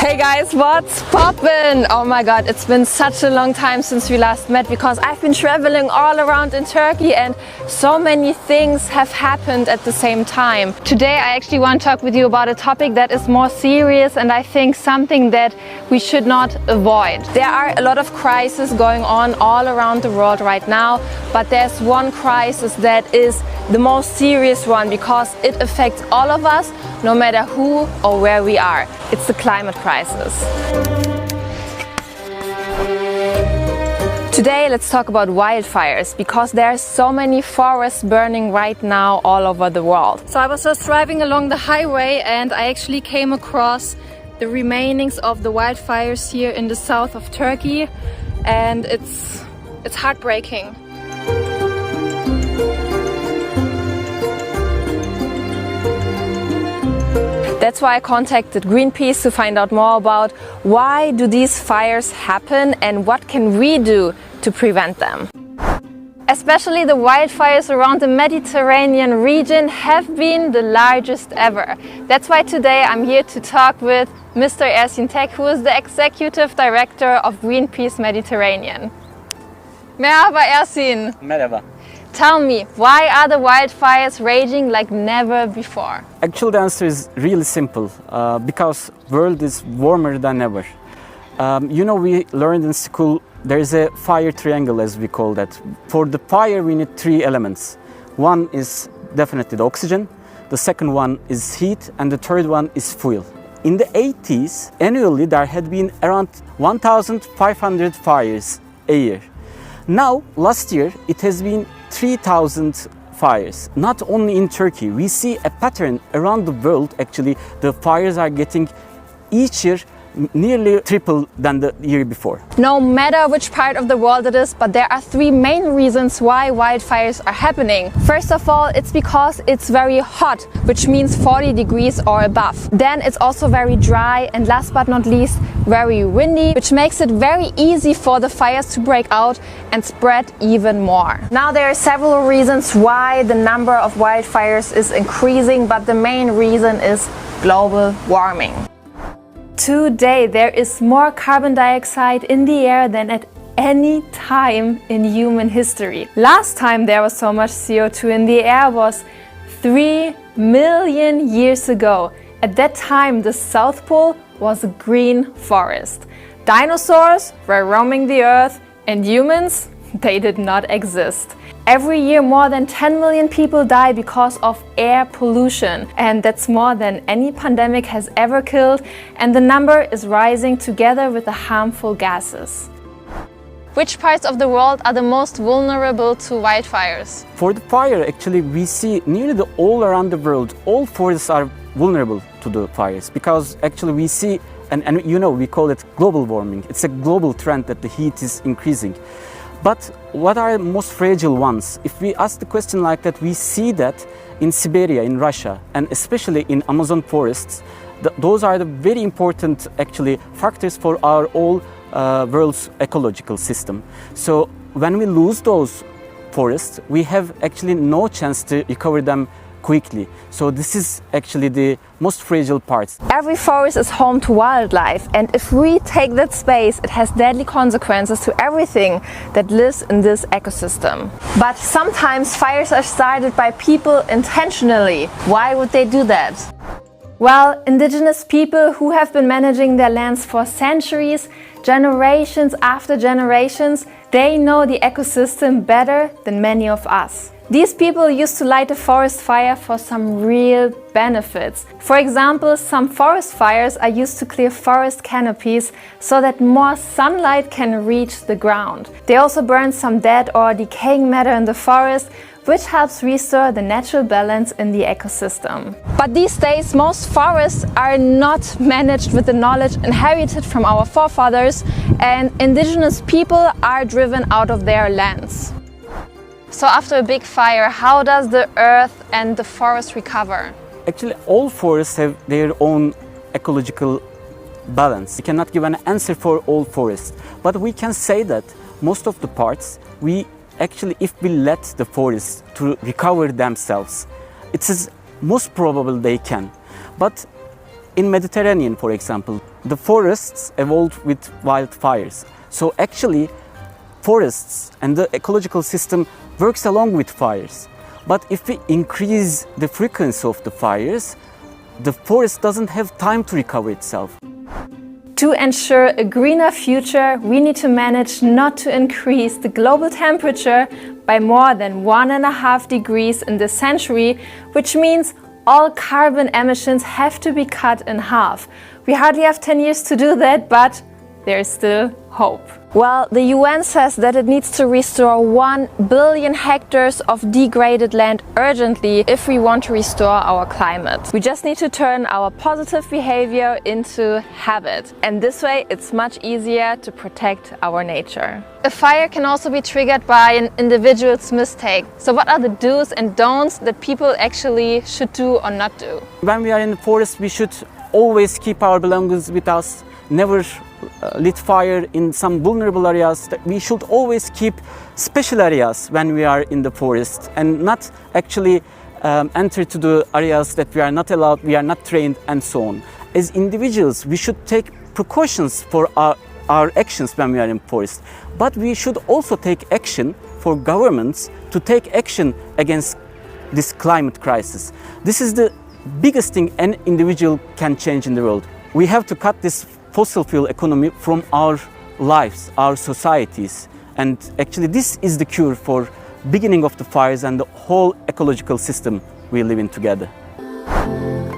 Hey guys, what's poppin'? Oh my god, it's been such a long time since we last met because I've been traveling all around in Turkey and so many things have happened at the same time. Today I actually want to talk with you about a topic that is more serious and I think something that we should not avoid. There are a lot of crises going on all around the world right now, but there's one crisis that is the most serious one because it affects all of us, no matter who or where we are. It's the climate crisis. Today let's talk about wildfires because there are so many forests burning right now all over the world. So I was just driving along the highway and I actually came across the remainings of the wildfires here in the south of Turkey, and it's heartbreaking. That's why I contacted Greenpeace to find out more about why do these fires happen and what can we do to prevent them. Especially the wildfires around the Mediterranean region have been the largest ever. That's why today I'm here to talk with Mr. Ersin Tek, who is the Executive Director of Greenpeace Mediterranean. Merhaba Ersin. Merhaba. Tell me, why are the wildfires raging like never before? Actually, the answer is really simple. Because the world is warmer than ever. We learned in school there is a fire triangle, as we call that. For the fire, we need three elements. One is definitely the oxygen, the second one is heat, and the third one is fuel. In the 80s, annually there had been around 1,500 fires a year. Now, last year, it has been 3,000 fires. Not only in Turkey, we see a pattern around the world. Actually, the fires are getting each year nearly triple than the year before. No matter which part of the world it is, but there are three main reasons why wildfires are happening. First of all, it's because it's very hot, which means 40 degrees or above. Then it's also very dry, and last but not least, very windy, which makes it very easy for the fires to break out and spread even more. Now there are several reasons why the number of wildfires is increasing, but the main reason is global warming. Today there is more carbon dioxide in the air than at any time in human history. Last time there was so much CO2 in the air was 3 million years ago. At that time the South Pole was a green forest. Dinosaurs were roaming the earth and humans, they did not exist. Every year more than 10 million people die because of air pollution, and that's more than any pandemic has ever killed, and the number is rising together with the harmful gases. Which parts of the world are the most vulnerable to wildfires? For the fire, actually, we see nearly all around the world, all forests are vulnerable to the fires because actually we see, and we call it global warming. It's a global trend that the heat is increasing. But what are the most fragile ones? If we ask the question like that, we see that in Siberia, in Russia, and especially in Amazon forests, those are the very important actually factors for our all world's ecological system. So when we lose those forests, we have actually no chance to recover them quickly. So this is actually the most fragile part. Every forest is home to wildlife, and if we take that space, it has deadly consequences to everything that lives in this ecosystem. But sometimes fires are started by people intentionally. Why would they do that? Well, indigenous people who have been managing their lands for centuries, generations after generations, they know the ecosystem better than many of us. These people used to light a forest fire for some real benefits. For example, some forest fires are used to clear forest canopies so that more sunlight can reach the ground. They also burn some dead or decaying matter in the forest, which helps restore the natural balance in the ecosystem. But these days, most forests are not managed with the knowledge inherited from our forefathers, and indigenous people are driven out of their lands. So after a big fire, how does the earth and the forest recover? Actually, all forests have their own ecological balance. We cannot give an answer for all forests, but we can say that most of the parts, if we let the forests to recover themselves, it is most probable they can. But In Mediterranean, for example, the forests evolved with wildfires. So actually, forests and the ecological system works along with fires. But if we increase the frequency of the fires, the forest doesn't have time to recover itself. To ensure a greener future, we need to manage not to increase the global temperature by more than 1.5 degrees in this century, which means all carbon emissions have to be cut in half. We hardly have 10 years to do that, but there is still hope. Well, the UN says that it needs to restore 1 billion hectares of degraded land urgently if we want to restore our climate. We just need to turn our positive behavior into habit. And this way it's much easier to protect our nature. A fire can also be triggered by an individual's mistake. So what are the do's and don'ts that people actually should do or not do? When we are in the forest, we should always keep our belongings with us, never lit fire in some vulnerable areas. We should always keep special areas when we are in the forest and not actually enter to the areas that we are not allowed, we are not trained, and so on. As individuals, we should take precautions for our actions when we are in forest, but we should also take action for governments to take action against this climate crisis. This is the biggest thing an individual can change in the world. We have to cut this fossil fuel economy from our lives, our societies. And actually this is the cure for beginning of the fires and the whole ecological system we live in together.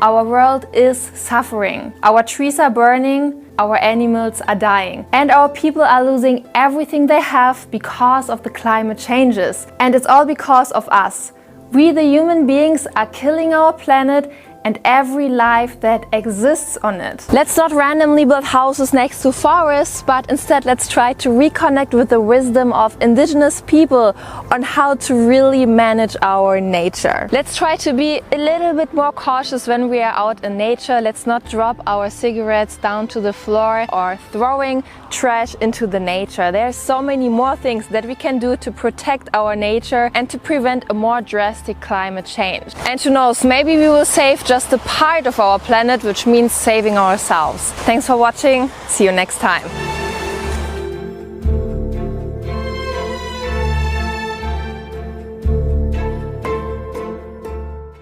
Our world is suffering. Our trees are burning, our animals are dying, and our people are losing everything they have because of the climate changes. And it's all because of us. We, the human beings, are killing our planet and every life that exists on it. Let's not randomly build houses next to forests, but instead let's try to reconnect with the wisdom of indigenous people on how to really manage our nature. Let's try to be a little bit more cautious when we are out in nature. Let's not drop our cigarettes down to the floor or throwing trash into the nature. There are so many more things that we can do to protect our nature and to prevent a more drastic climate change. And who knows, maybe we will save just a part of our planet, which means saving ourselves. Thanks for watching. See you next time.